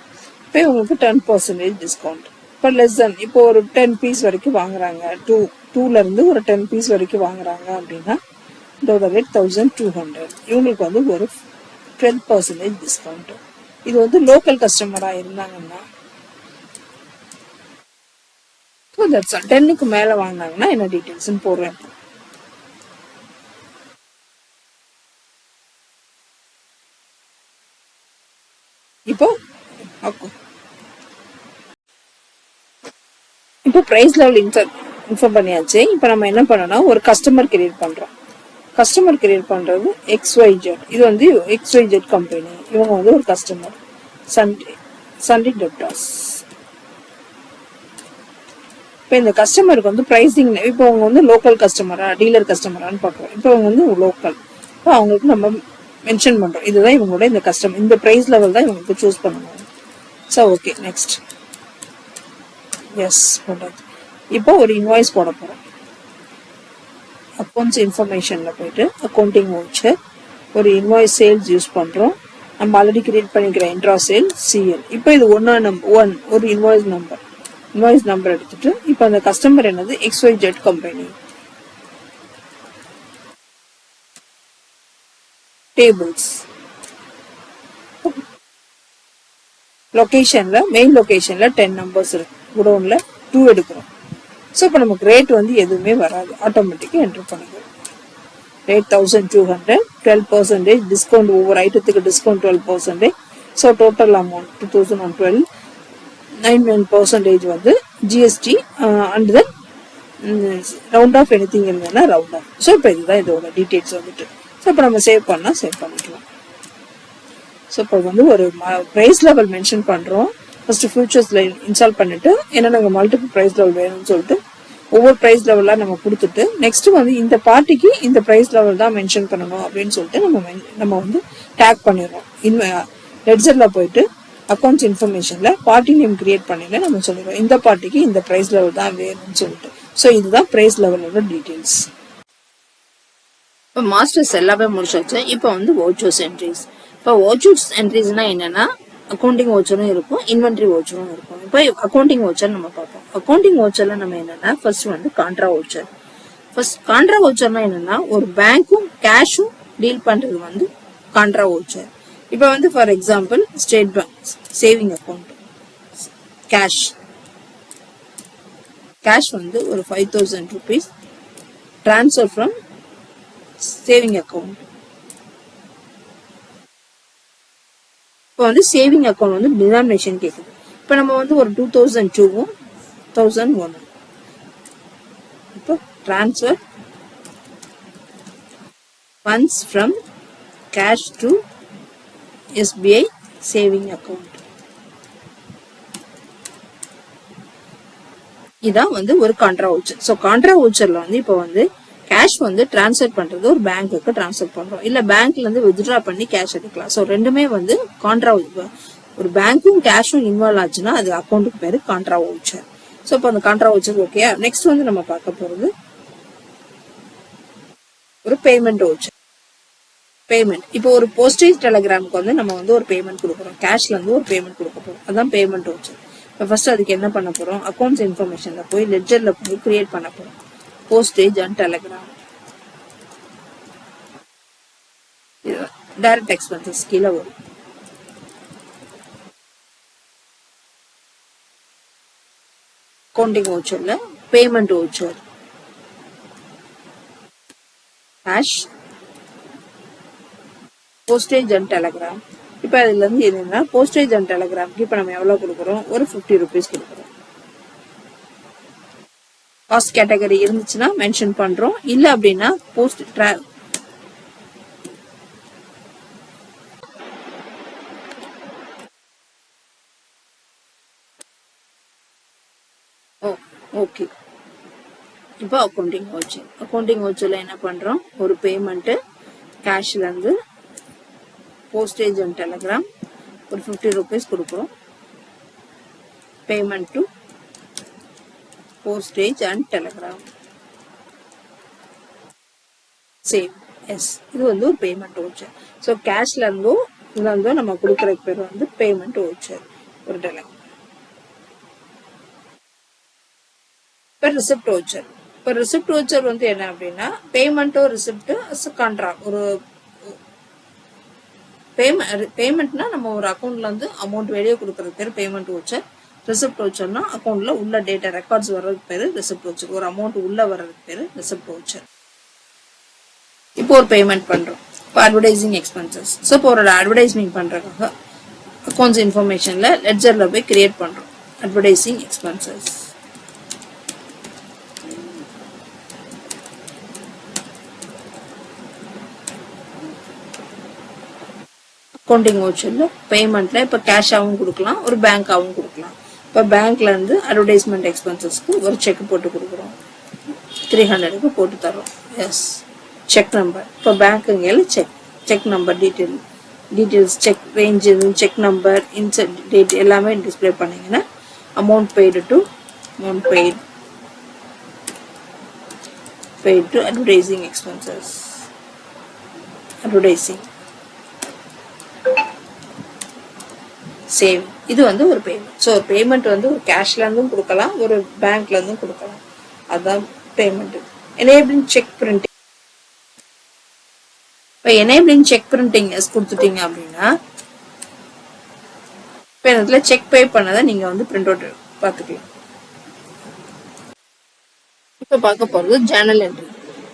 இப்போ உங்களுக்கு 10% டிஸ்கவுண்ட். இப்போ லெஸ் தென் இப்போ ஒரு 10 பீஸ் வரைக்கும் வாங்குறாங்க, டூல இருந்து ஒரு 10 பீஸ் வரைக்கும் வாங்குறாங்க அப்படின்னா இதோட ரேட் 1200. இவங்களுக்கு வந்து ஒரு 12% டிஸ்கவுண்ட். இது வந்து லோக்கல் கஸ்டமரா இருந்தாங்கன்னா 10க்கு மேல வாங்கினாங்கன்னா என்ன டீடைல்ஸ் போடுறேன். இப்போ பிரைஸ் லெவல் இன்ஃபார்ம் பண்ணியாச்சு. இப்போ நம்ம என்ன பண்ணோம்னா ஒரு கஸ்டமர் கிரியேட் பண்றோம். கஸ்டமர் கிரியேட் பண்றது XYZ. இது வந்து XYZ கம்பெனி, இவங்க வந்து ஒரு கஸ்டமர். Sunday debtors. இப்போ இந்த கஸ்டமருக்கு வந்து பிரைசிங், இப்போ அவங்க வந்து லோக்கல் கஸ்டமரா டீலர் கஸ்டமரான்னு பார்க்குறோம். இப்போ அவங்க வந்து லோக்கல், இப்போ அவங்களுக்கு நம்ம மென்ஷன் பண்றோம் இதுதான் இவங்களோட இந்த கஸ்டமர், இந்த பிரைஸ் லெவல் தான் இவங்களுக்கு சூஸ் பண்ணணும். ஸோ ஓகே நெக்ஸ்ட் எஸ் போட்டாச்சு. இப்போ ஒரு இன்வாய்ஸ் போட போறோம். அக்கௌண்ட்ஸ் இன்ஃபர்மேஷன்ல போயிட்டு அக்கௌண்டிங் வவுச்சர், ஒரு இன்வாய்ஸ் சேல்ஸ் யூஸ் பண்றோம். நம்ம ஆல்ரெடி கிரியேட் பண்ணிக்கிற இன்ட்ரா சேல் CL. இப்போ இது ஒன் ஒரு இன்வாய்ஸ் நம்பர் எடுத்துட்டு இப்போ அந்த கஸ்டமர் என்னது XYZ கம்பெனி. டேபிள்ஸ் லொகேஷன்ல மெயின் லொகேஷன்ல 10 நம்பர்ஸ் இருக்கு, குடோன்ல 2 எடுக்கிறோம். ஸோ இப்போ நமக்கு ரேட் வந்து எதுவுமே வராது, ஆட்டோமேட்டிக்காக என்டர் பண்ணிக்கிறோம். ரேட் 1200, 12% டிஸ்கவுண்ட், ஒவ்வொரு ஐட்டத்துக்கு டிஸ்கவுண்ட் 12%. ஸோ டோட்டல் அமௌண்ட் 2012, 9% வந்து GST and then round off anything இருந்ததுன்னா ரவுண்ட் ஆஃப். ஸோ இப்போ இதுதான் இதோட டீடைல்ஸ் வந்துட்டு. ஸோ இப்போ நம்ம சேவ் பண்ணிக்கலாம். ஸோ இப்போ வந்து ஒரு ப்ரைஸ் லெவல் மென்ஷன் பண்றோம். ஃபர்ஸ்ட் ஃபியூச்சர்ஸ்ல இன்ஸ்டால் பண்ணிட்டு ஏன்னா நாங்கள் மல்டிபிள் ப்ரைஸ் லெவல் வேணும்னு சொல்லிட்டு ஒவ்வொரு ப்ரைஸ் லெவலா நம்ம கொடுத்துட்டு நெக்ஸ்ட் வந்து இந்த பார்ட்டிக்கு இந்த ப்ரைஸ் லெவல் தான் மென்ஷன் பண்ணணும் அப்படின்னு சொல்லிட்டு நம்ம வந்து டேக் பண்ணிடுறோம். லெட்ஜர்ல போயிட்டு அக்கௌண்ட்ஸ் இன்ஃபர்மேஷன்ல பார்ட்டி நேம் கிரியேட் பண்ணிட்டு நம்ம சொல்லிடுறோம் இந்த பார்ட்டிக்கு இந்த ப்ரைஸ் லெவல் தான் வேணும்னு சொல்லிட்டு. ஸோ இதுதான் ப்ரைஸ் லெவலோட டீடைல்ஸ். இப்போ மாஸ்டர்ஸ் எல்லாமே முடிச்சாச்சு. இப்போ வந்து வவுச்சர்ஸ் என்ட்ரிஸ். இப்போ வவுச்சர்ஸ் என்ட்ரிஸ்னா என்னன்னா அக்கௌண்டிங் வவுச்சரும் இருக்கும், இன்வென்ட்ரி வவுச்சரும் இருக்கும். இப்போ அக்கௌண்டிங் வவுச்சர் நம்ம பார்ப்போம். அக்கௌண்டிங் வவுச்சர்ல நம்ம என்னன்னா ஃபர்ஸ்ட் வந்து கான்ட்ரா வவுச்சர். ஃபர்ஸ்ட் கான்ட்ரா வவுச்சர்னா என்னன்னா ஒரு பேங்க்கும் கேஷும் டீல் பண்றது வந்து கான்ட்ரா வவுச்சர். இப்போ வந்து for example state bank saving account cash வந்து ஒரு 5000 rupees transfer from saving account. இப்போ வந்து சேவிங் அக்கௌண்ட் வந்து டினாமினேஷன் கேட்குது. இப்போ நம்ம வந்து ஒரு 2002வும் 1001. இப்போ transfer funds from cash to SBI saving account. இதான் வந்து ஒரு கான்ட்ரா வவுச்சர். ஸோ கான்ட்ரா வவுச்சர்ல வந்து இப்போ வந்து கேஷ் வந்து டிரான்ஸ்ஃபர் பண்றது ஒரு பேங்க்குக்கு டிரான்ஸ்ஃபர் பண்றோம், இல்ல பேங்க்ல இருந்து வித்ட்ரா பண்ணி கேஷ் எடுக்கலாம். ஸோ ரெண்டுமே வந்து கான்ட்ரா, ஒரு பேங்க்கும் கேஷும் இன்வால்வ் ஆச்சுன்னா அது அக்கௌண்ட்டுக்கு பேரு கான்ட்ரா வவுச்சர். ஸோ இப்போ அந்த கான்ட்ரா வவுச்சர் ஓகே. நெக்ஸ்ட் வந்து நம்ம பார்க்க போறது ஒரு பேமெண்ட் வவுச்சர். பேமெண்ட் இப்போ ஒரு போஸ்டேஜ் டெலிகிராமுக்கு வந்து நம்ம வந்து ஒரு பேமெண்ட் கொடுக்குறோம், கேஷ்ல இருந்து ஒரு பேமெண்ட் கொடுக்க போறோம், அதான் பேமெண்ட் வவுச்சர். இப்போ ஃபர்ஸ்ட் அதுக்கு என்ன பண்ண போறோம், அக்கௌண்ட்ஸ் இன்ஃபர்மேஷன்ல போய் லெட்ஜர்ல போய் கிரியேட் பண்ண போறோம் postage and telegram. Direct expenses கீழே வரும். அக்கௌண்டிங் வவுச்சர்ல payment voucher, cash, postage and telegram. இப்ப அதுல இருந்து என்னன்னா போஸ்டேஜ் அண்ட் டெலிகிராம்க்கு இப்ப நம்ம எவ்வளவு கொடுக்குறோம், ஒரு 50 rupees கொடுக்குறோம். காஸ்ட் கேட்டகரி இருந்துச்சுன்னா மென்ஷன் பண்றோம், இல்ல அப்படின்னா போஸ்ட் ஓகே. இப்போ அக்கௌண்டிங் வவுச்சர்ல என்ன பண்றோம், ஒரு பேமெண்ட் கேஷ்ல இருந்து போஸ்டேஜ் அண்ட் டெலிகிராம் ஒரு 50 rupees கொடுக்குறோம். Payment to postage and telegram, same. Yes, இது வந்து ஒரு பேமெண்ட் வவுச்சர். ஸோ கேஷ்ல இருந்தும் இதுல இருந்தும் நம்ம கொடுக்குற பேர் வந்து பேமெண்ட் வவுச்சர், ஒரு டெலிகிராம். இப்போ ரிசிப்ட் வவுச்சர். இப்போ ரிசிப்ட் வவுச்சர் வந்து என்ன அப்படின்னா பேமெண்ட்டோ ரிசிப்ட் கான்ட்ராக்ட். ஒரு பேமெண்ட்னா நம்ம ஒரு அக்கௌண்ட்ல இருந்து அமௌண்ட் வெளியே கொடுக்கறது பேர் பேமெண்ட் வவுச்சர். ரிசிப்ட் வவுச்சர்னா அக்கௌண்ட்ல உள்ள டேட்டா ரெக்கார்ட்ஸ் வர்றதுக்கு பேரு ரிசிப்ட் வவுச்சர். ஒரு அமௌண்ட் உள்ள வர்றதுக்கு பேரு ரிசிப்ட் வவுச்சர். இப்போ ஒரு பேமெண்ட் பண்றோம், இப்போ அட்வர்டைசிங் எக்ஸ்பென்சஸ். ஸோ இப்போ ஒரு அட்வர்டைஸ்மெண்ட் பண்றதுக்காக அக்கௌண்ட்ஸ் இன்ஃபர்மேஷன்ல லெட்ஜர்ல போய் கிரியேட் பண்றோம் அட்வர்டைசிங் எக்ஸ்பென்சஸ். அக்கௌண்டிங் வவுச்சர்ல பேமெண்ட்ல இப்ப கேஷாவும் கொடுக்கலாம், ஒரு பேங்காவும் கொடுக்கலாம். இப்ப பேங்க்ல இருந்து அட்வர்டைஸ்மெண்ட் எக்ஸ்பென்சஸ்க்கு ஒரு செக் போட்டு கொடுக்குறோம், 300க்கு போட்டு தரோம். Yes, cheque number. இப்போ பேங்க்குங்க cheque number details cheque range cheque number inset date எல்லாமே டிஸ்பிளே பண்ணீங்கன்னா amount paid to advertising expenses, advertising same. இது வந்து ஒரு பேமெண்ட். ஸோ பேமெண்ட் வந்து ஒரு கேஷ்ல இருந்தும் கொடுக்கலாம், ஒரு பேங்க்ல இருந்தும் கொடுக்கலாம். அதுதான் பேமெண்ட். Enabling check printing. இப்போ எனேபிளிங் செக் பிரிண்டிங் கொடுத்துட்டீங்க அப்படின்னா இப்போ இதுல செக் பே பண்ணதை நீங்க வந்து பிரிண்ட் அவுட் பார்த்துக்கலாம். இப்போ பார்க்க போறது ஜேர்னல் என்ட்ரி.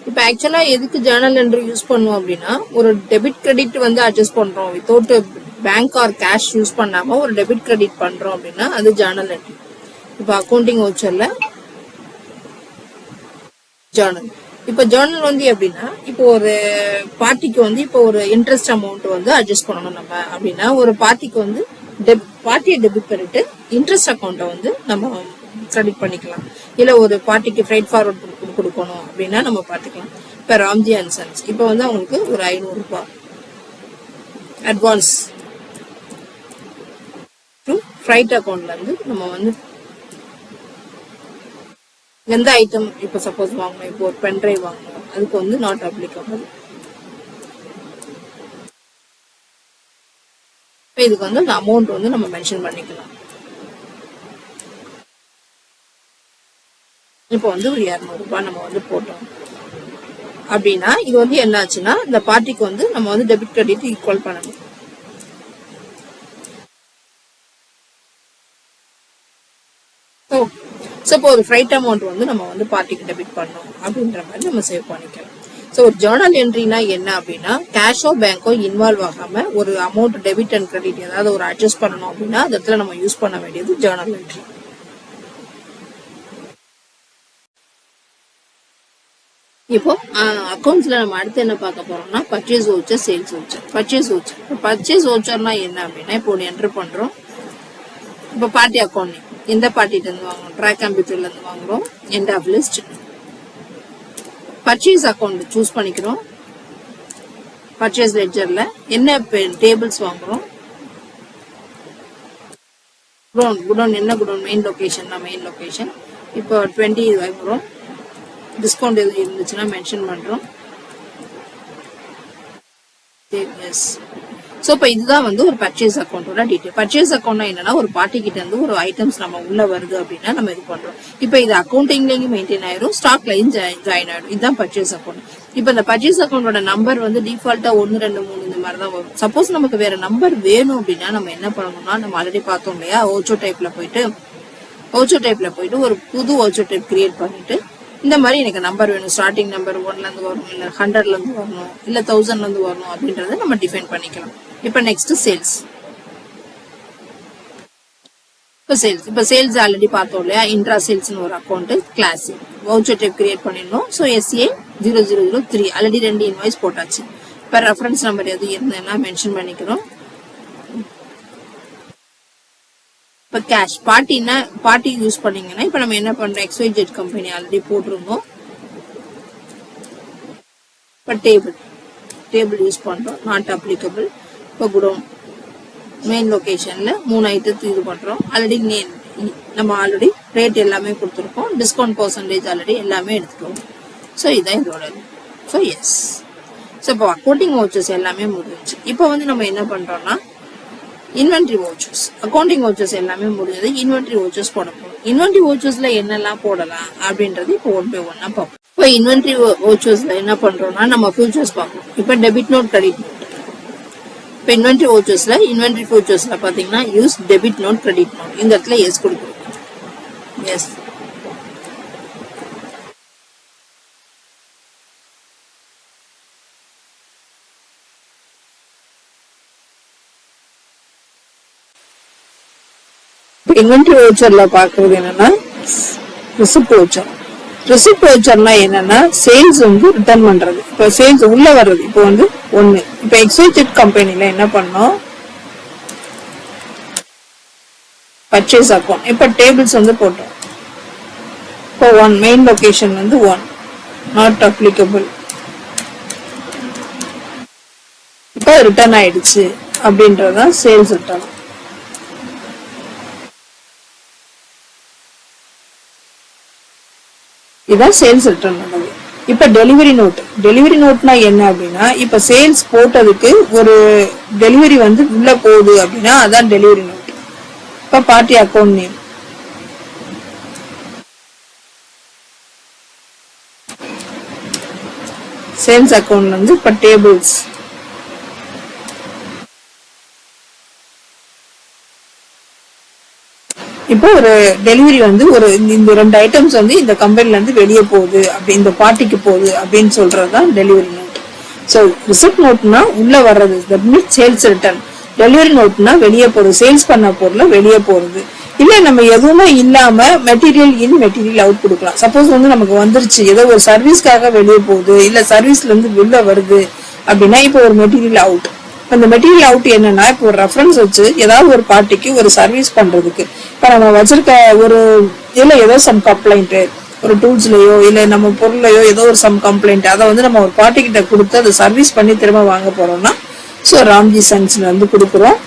இப்போ ஆக்சுவலா எதுக்கு ஜேர்னல் என்ட்ரி யூஸ் பண்ணுவோம் அப்படின்னா ஒரு டெபிட் கிரெடிட் வந்து அட்ஜஸ்ட் பண்றோம் without bank R cash use பண்ணாம ஒரு டெபிட் கிரெடிட் பண்றோம் அப்படின்னா அது ஜேர்னல் என்ட்ரி. இப்போ அக்கௌண்டிங் வவுச்சர்ல ஜேர்னல். இப்போ ஜேர்னல் வந்து எப்படின்னா இப்போ ஒரு பார்ட்டிக்கு வந்து இப்போ ஒரு இன்ட்ரெஸ்ட் அமௌண்ட் வந்து அட்ஜஸ்ட் பண்ணணும் நம்ம அப்படின்னா ஒரு பார்ட்டிக்கு வந்து பார்ட்டியை டெபிட் பண்ணிட்டு இன்ட்ரெஸ்ட் அக்கௌண்ட்டை வந்து நம்ம கிரெடிட் பண்ணிக்கலாம். இல்ல ஒரு பார்ட்டிக்கு ஃப்ரைட் ஃபார்வர்ட் கொடுக்கணும் அப்படின்னா நம்ம பார்த்துக்கலாம். இப்போ ராம்ஜி அண்ட் சன்ஸ் இப்போ வந்து அவங்களுக்கு ஒரு 500 ரூபாய் அட்வான்ஸ் டு ஃப்ரைட் அக்கௌண்ட்ல இருந்து நம்ம வந்து எந்த ஐட்டம் இப்போ சப்போஸ் வாங்கணும், இப்போ ஒரு பென் டிரைவ் வாங்கணும், அதுக்கு வந்து நாட் அப்ளிகபிள். இதுக்கு வந்து அந்த அமௌண்ட் வந்து நம்ம மென்ஷன் பண்ணிக்கலாம். இப்போ வந்து ஒரு 200 ரூபாய் நம்ம வந்து போட்டோம் அப்படின்னா இது வந்து என்ன ஆச்சுன்னா இந்த பார்ட்டிக்கு வந்து நம்ம வந்து டெபிட் கிரெடிட் ஈக்குவல் பண்ணணும். இப்போ ஒரு ஃப்ரைட் அமௌண்ட் வந்து நம்ம வந்து பார்ட்டிக்கு டெபிட் பண்ணோம் அப்படின்ற மாதிரி நம்ம சேவ் பண்ணிக்கலாம். ஸோ ஒரு ஜேர்னல் என்ட்ரினா என்ன அப்படின்னா கேஷோ பேங்கோ இன்வால்வ் ஆகாம ஒரு அமௌண்ட் டெபிட் அண்ட் கிரெடிட் ஏதாவது ஒரு அட்ஜஸ்ட் பண்ணணும் அப்படின்னா அந்த இடத்துல நம்ம யூஸ் பண்ண வேண்டியது ஜேர்னல் என்ட்ரி. இப்போ அக்கௌண்ட்ஸ்ல நம்ம அடுத்து என்ன பார்க்க போறோம்னா purchase voucher, sales voucher. Purchase வவுச்சர்னா என்ன அப்படின்னா இப்போ ஒன்று என்ட்ரு பண்றோம். இப்போ பார்ட்டி அக்கௌண்ட் எந்த பார்ட்டில இருந்து வாங்குறோம், ட்ராக் கம்ப்யூட்டர்ல இருந்து வாங்குறோம், end of list. Purchase account choose பண்ணிக்கிறோம். பர்ச்சேஸ் லெட்ஜர்ல என்ன டேபிள்ஸ் வாங்குறோம், குடோன் என்ன குடோன், மெயின் லொகேஷன். இப்போ 20 வாங்குறோம். டிஸ்கவுண்ட் எதுவும் இருந்துச்சுன்னா மென்ஷன் பண்றோம். ஸோ இப்போ இதுதான் வந்து ஒரு பர்ச்சேஸ் அக்கௌண்டோட டீடைல். பர்ச்சேஸ் அக்கௌண்ட்னா என்னன்னா ஒரு பார்ட்டி கிட்ட இருந்து ஒரு ஐட்டம்ஸ் நம்ம உள்ள வருது அப்படின்னா நம்ம இது பண்றோம். இப்போ இது அக்கௌண்டிங்லயும் மெயின்டைன் ஆயிரும், ஸ்டாக்லையும் ஜாயின் ஆயிடும். இதுதான் பர்ச்சேஸ் அக்கௌண்ட். இப்போ இந்த பர்ச்சேஸ் அக்கௌண்டோட நம்பர் வந்து டிஃபால்ட்டா 1, 2, 3 இந்த மாதிரி தான் வரும். சப்போஸ் நமக்கு வேற நம்பர் வேணும் அப்படின்னா நம்ம என்ன பண்ணணும்னா நம்ம ஆல்ரெடி பார்த்தோம் இல்லையா ஓச்சோ டைப்ல போயிட்டு வவுச்சர் டைப்ல போயிட்டு ஒரு புது வவுச்சர் டைப் கிரியேட் பண்ணிட்டு இந்த மாதிரி எனக்கு நம்பர் வேணும், ஸ்டார்டிங் நம்பர் 1ல இருந்து வரணும், இல்ல 100ல இருந்து வரணும், இல்ல 1000ல இருந்து வரணும் அப்படின்றத நம்ம டிஃபைன் பண்ணிக்கலாம். இப்ப நெக்ஸ்ட் சேல்ஸ். இப்ப சேல்ஸ் ஆல்ரெடி பார்த்தோம் இல்லையா, இன்ட்ரா சேல்ஸ்னு ஒரு account class voucher type create பண்ணிடணும். ஸோ SA0003 ஆல்ரெடி 2 இன்வாய்ஸ் போட்டாச்சு. இப்ப ரெஃபரன்ஸ் நம்பர் எது இருந்ததுன்னா மென்ஷன் பண்ணிக்கிறோம். இப்ப கேஷ் பார்ட்டி யூஸ் பண்ணீங்கன்னா இப்ப நம்ம என்ன பண்றோம், XYZ கம்பெனி ஆல்ரெடி போட்டிருந்தோம். இப்ப டேபிள் யூஸ் பண்றோம், நாட் அப்ளிகபிள். இப்ப குடோன் மெயின் லொகேஷன்ல 3 ஐட்டத்துக்கு இது பண்றோம். ஆல்ரெடி நம்ம ஆல்ரெடி ரேட் எல்லாமே கொடுத்துருக்கோம், டிஸ்கவுண்ட் பர்சன்டேஜ் ஆல்ரெடி எல்லாமே எடுத்துக்கோம். ஸோ இதான் இதோட. So yes. ஸோ இப்போ அக்கௌண்டிங் வவுச்சர்ஸ் எல்லாமே முடிஞ்சிச்சு. இப்போ வந்து நம்ம என்ன பண்றோம்னா இன்வென்ட்ரி வவுச்சர்ஸ், அக்கௌண்டிங் வவுச்சர்ஸ் எல்லாமே முடிஞ்சது. இன்வென்ட்ரி வவுச்சர்ஸ் போட போறோம். இன்வென்ட்ரி வவுச்சர்ஸ்ல என்னெல்லாம் போடலாம் அப்படின்றது இப்போ 1 by 1 பார்ப்போம். இப்போ இன்வென்ட்ரி வவுச்சர்ஸ்ல என்ன பண்றோம்னா நம்ம ஃபியூச்சர்ஸ் பார்ப்போம். இப்போ டெபிட் நோட், கிரெடிட் நோட். இப்போ இன்வென்ட்ரி வவுச்சர்ஸ்ல இன்வென்ட்ரி ஃபியூச்சர்ஸ்ல பாத்தீங்கன்னா use debit note, credit note. இந்த இடத்துல எஸ் கொடுக்கணும். எஸ். இன்வென்ட்ரி வவுச்சர்ல பாக்குறது என்னன்னா ரிசிப்ட் வவுச்சர். ரிசிப்ட் வவுச்சர்னா என்னன்னா சேல்ஸ் வந்து ரிட்டர்ன் பண்றது. இப்ப சேல்ஸ் உள்ள வர்றது இப்போ வந்து 1. இப்ப XYZ கம்பெனில என்ன பண்ணோம், பர்ச்சேஸ் அக்கௌண்ட். இப்ப டேபிள்ஸ் வந்து போட்டோம். இப்போ 1 மெயின் லொகேஷன் வந்து 1 நாட் அப்ளிகபிள். இப்ப ரிட்டர்ன் ஆயிடுச்சு அப்படின்றதான் சேல்ஸ் ரிட்டர்ன். இதான் சேல்ஸ் ரிட்டர்ன் பண்ணது. இப்ப டெலிவரி நோட்னா என்ன அப்படின்னா, இப்ப சேல்ஸ் போட்டதுக்கு ஒரு டெலிவரி வந்து உள்ள போகுது அப்படின்னா அதான் டெலிவரி நோட். இப்ப பார்ட்டி அக்கௌண்ட் நேம், சேல்ஸ் அக்கௌண்ட்ல இருந்து இப்ப டேபிள்ஸ். இப்போ ஒரு டெலிவரி வந்து ஒரு இந்த 2 ஐட்டம்ஸ் வந்து இந்த கம்பெனில இருந்து வெளியே போகுது, அப்படி இந்த பார்ட்டிக்கு போகுது அப்படின்னு சொல்றதுதான் டெலிவரி நோட். ஸோ ரிசிப்ட் நோட்னா உள்ள வர்றது, that means sales return. Delivery நோட்னா வெளியே போறது, சேல்ஸ் பண்ண பொருள் வெளியே போறது. இல்ல நம்ம எதுவுமே இல்லாம மெட்டீரியல் இன் மெட்டீரியல் அவுட் கொடுக்கலாம். சப்போஸ் வந்து நமக்கு வந்துருச்சு, ஏதோ ஒரு சர்வீஸ்க்காக வெளியே போகுது, இல்ல சர்வீஸ்ல இருந்து வெளில வருது அப்படின்னா இப்போ ஒரு மெட்டீரியல் அவுட். அந்த மெட்டீரியல் அவுட் என்னன்னா, இப்போ ஒரு ரெஃபரன்ஸ் வச்சு ஏதாவது ஒரு பார்ட்டிக்கு ஒரு சர்வீஸ் பண்றதுக்கு, இப்ப நம்ம வச்சிருக்க ஒரு இதுல ஏதோ சம் கம்ப்ளைண்ட், ஒரு டூல்ஸ்லயோ இல்ல நம்ம பொருளையோ ஏதோ ஒரு சம் கம்ப்ளைண்ட், அதை வந்து நம்ம ஒரு பார்ட்டி கிட்ட கொடுத்து அதை சர்வீஸ் பண்ணி திரும்ப வாங்க போறோம்னா ஸோ ராம்ஜி சன்ஸ்ல வந்து கொடுக்குறோம்.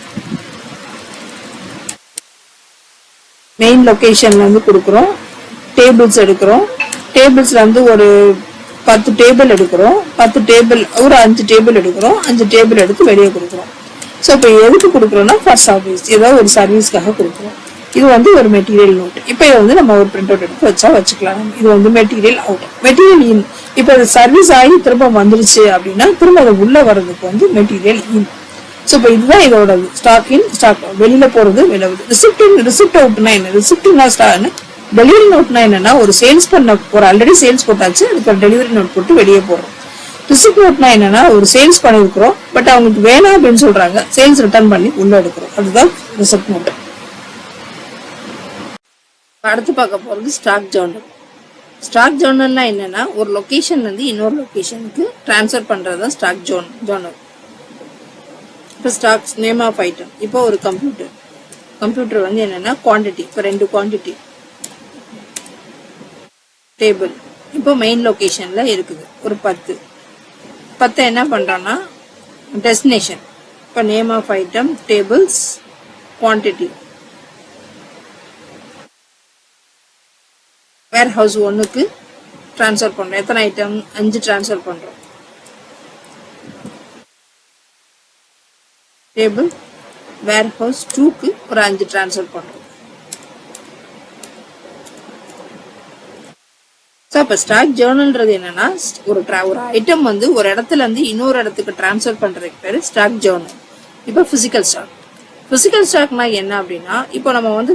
மெயின் லொகேஷன்ல வந்து கொடுக்குறோம். டேபிள்ஸ் எடுக்கிறோம். டேபிள்ஸ்ல வந்து ஒரு 10 டேபிள் எடுக்கிறோம். 10 டேபிள் ஒரு 5 டேபிள் எடுக்கிறோம். 5 டேபிள் எடுத்து வெளியே கொடுக்குறோம். ஸோ இப்போ எதுக்கு கொடுக்குறோம்னா ஃபார் சர்வீஸ், ஏதோ ஒரு சர்வீஸ்க்காக கொடுக்குறோம். இது வந்து ஒரு மெட்டீரியல் நோட். இப்போ இதை வந்து நம்ம ஒரு பிரிண்ட் அவுட் எடுத்து வச்சா வச்சுக்கலாம். இது வந்து மெட்டீரியல் அவுட். மெட்டீரியல் இன், இப்போ அது சர்வீஸ் ஆகி திரும்ப வந்துருச்சு அப்படின்னா திரும்ப அது உள்ள வர்றதுக்கு வந்து மெட்டீரியல் இன். ஸோ இப்போ இதுதான் இதோட ஸ்டாக் இன், ஸ்டாக் அவுட். வெளியில போறது வெளியே. ரிசிப்ட் அவுட்னா என்ன, ரிசிப்ட்னா டெலிவரி நோட்னா என்னன்னா ஒரு சேல்ஸ் பண்ண ஒரு ஆல்ரெடி சேல்ஸ் போட்டாச்சு, அதுக்கு ஒரு டெலிவரி நோட் போட்டு வெளியே போடுறோம். ரிசிப்ட் நோட்னா என்னன்னா ஒரு சேல்ஸ் பண்ணிருக்கிறோம், பட் அவங்களுக்கு வேணாம் அப்படின்னு சொல்றாங்க, சேல்ஸ் ரிட்டர்ன் பண்ணி உள்ள எடுக்கிறோம். அதுதான் ரிசிப்ட் நோட். அடுத்து பார்க்க போறது ஸ்டாக் ஜர்னல். ஸ்டாக் ஜர்னல்னா என்னன்னா ஒரு லொகேஷன்ல இருந்து இன்னொரு லொகேஷனுக்கு டிரான்ஸ்ஃபர் பண்றதுதான் ஸ்டாக் ஜர்னல். இப்போ ஸ்டாக்ஸ் நேம் ஆஃப் ஐட்டம். இப்போ ஒரு கம்ப்யூட்டர் வந்து என்னன்னா குவான்டிட்டி, இப்போ 2 குவான்டிட்டி. டேபிள் இப்போ மெயின் லொகேஷன்ல இருக்குது ஒரு 10 என்ன பண்றோம்னா டெஸ்டினேஷன். இப்போ name of item, tables, quantity. Warehouse 1க்கு டிரான்ஸ்ஃபர் பண்றோம். எத்தனை ஐட்டம், 5 டிரான்ஸ்ஃபர் பண்றோம். டேபிள் வேர் ஹவுஸ் 2க்கு ஒரு 5 டிரான்ஸ்ஃபர் பண்றோம். ஸோ இப்போ ஸ்டாக் ஜேர்னல்ன்றது என்னன்னா ஒரு ஐட்டம் வந்து ஒரு இடத்துல இருந்து இன்னொரு இடத்துக்கு டிரான்ஸ்ஃபர் பண்றதுக்கு பேரு ஸ்டாக் ஜேர்னல். இப்போ பிசிக்கல் ஸ்டாக்னா என்ன அப்படின்னா, இப்போ நம்ம வந்து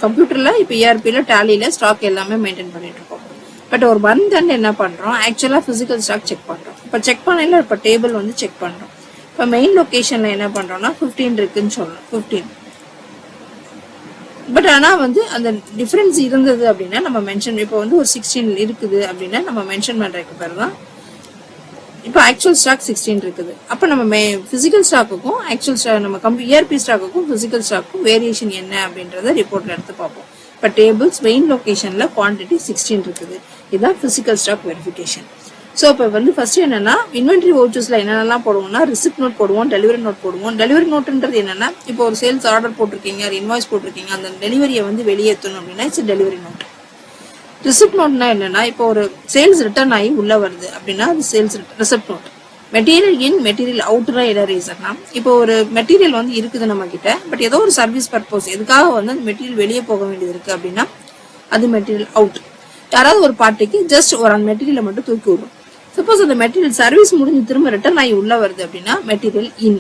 கம்ப்யூட்டர்ல இப்போ ERPல டேலியில ஸ்டாக் எல்லாமே மெயின்டைன் பண்ணிட்டு இருக்கோம். பட் ஒரு மந்த் அண்ட் என்ன பண்றோம், ஆக்சுவலா பிசிக்கல் ஸ்டாக் செக் பண்றோம். இப்போ செக் பண்ணல இப்போ டேபிள் வந்து செக் பண்றோம். இப்போ மெயின் லொகேஷன்ல என்ன பண்றோம்னா 15 இருக்குன்னு சொல்லணும், 15. பட் ஆனா வந்து அந்த டிஃபரன்ஸ் இருந்தது அப்படின்னா நம்ம மென்ஷன், இப்போ வந்து ஒரு 16 இருக்குது அப்படின்னா நம்ம மென்ஷன் பண்றதுக்கு பேர் தான் இப்போ ஆக்சுவல் ஸ்டாக் 16 இருக்குது. அப்போ நம்ம பிசிக்கல் ஸ்டாக்குக்கும் ஆக்சுவல் ஸ்டாக், நம்ம ERP ஸ்டாக்குக்கும் பிசிக்கல் ஸ்டாக்கும் வேரியேஷன் என்ன அப்படின்றத ரிப்போர்ட்ல எடுத்து பார்ப்போம். இப்போ டேபிள்ஸ் மெயின் லொகேஷன்ல குவான்டிட்டி 16 இருக்குது. இதுதான் பிசிக்கல் ஸ்டாக் வெரிஃபிகேஷன். ஸோ இப்போ வந்து ஃபர்ஸ்ட் என்னன்னா இன்வென்ட்ரி வவுச்சர்ஸ்ல என்னென்னலாம் போடுவோம்னா ரிசிப்ட் நோட் போடுவோம், டெலிவரி நோட் போடுவோம். டெலிவரி நோட்ன்றது என்னன்னா இப்போ ஒரு சேல்ஸ் ஆர்டர் போட்டிருக்கீங்க, ஒரு இன்வாய்ஸ் போட்டிருக்கீங்க, அந்த டெலிவரியை வந்து வெளியேற்றணும் அப்படின்னா இட்ஸ் டெலிவரி நோட். ரிசிப்ட் நோட்னா என்னன்னா இப்போ ஒரு சேல்ஸ் ரிட்டர்ன் ஆகி உள்ள வருது அப்படின்னா அது sales receipt note. Material in material அவுட்னா என்ன ரீசன்னா இப்போ ஒரு மெட்டீரியல் வந்து இருக்குது நம்ம கிட்ட, பட் ஏதோ ஒரு சர்வீஸ் பர்பஸ் எதுக்காக வந்து அந்த மெட்டீரியல் வெளியே போக வேண்டியது இருக்கு அப்படின்னா அது மெட்டீரியல் அவுட். யாராவது ஒரு பார்ட்டிக்கு ஜஸ்ட் ஒரு அந்த மெட்டீரியலை மட்டும் தூக்கி விடும். சப்போஸ் அந்த மெட்டீரியல் சர்வீஸ் முடிஞ்சு திரும்ப ரிட்டர்ன் ஆகி உள்ள வருது அப்படின்னா மெட்டீரியல் இன்.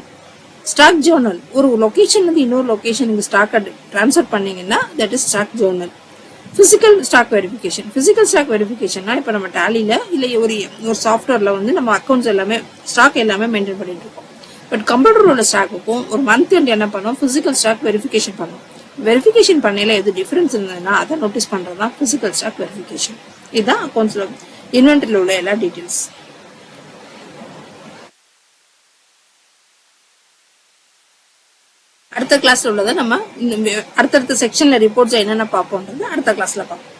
ஸ்டாக் ஜேர்னல், ஒரு லொகேஷன் வந்து இன்னொரு லொகேஷனுக்கு ஸ்டாக் டிரான்ஸ்ஃபர் பண்ணீங்கன்னா that is stock journal. Physical stock verification. Physical stock வெரிஃபிகேஷன்னா இப்போ நம்ம டேலியில இல்லை ஒரு சாஃப்ட்வேர்ல வந்து நம்ம அக்கௌண்ட்ஸ் எல்லாமே ஸ்டாக் எல்லாமே மெயின்டைன் பண்ணிட்டு இருக்கோம். பட் கம்ப்யூட்டரோட ஸ்டாக்குக்கும் ஒரு மந்த் எண்ட் என்ன பண்ணோம், பிசிக்கல் ஸ்டாக் வெரிஃபிகேஷன் பண்ணோம். வெரிஃபிகேஷன் பண்ணையில எது டிஃபரன்ஸ் இருந்ததுன்னா அதை நோட்டீஸ் பண்றது தான் பிசிக்கல் ஸ்டாக் வெரிஃபிகேஷன். இதுதான் அக்கௌண்ட்ஸ்ல இன்வென்டரியில் உள்ள எல்லா டீட்டெயில்ஸ். அடுத்த கிளாஸ்ல உள்ளதை நம்ம அடுத்தடுத்த செக்ஷன்ல ரிப்போர்ட்ஸ் என்னென்ன பார்ப்போம்ன்றது அடுத்த கிளாஸ்ல பார்ப்போம்.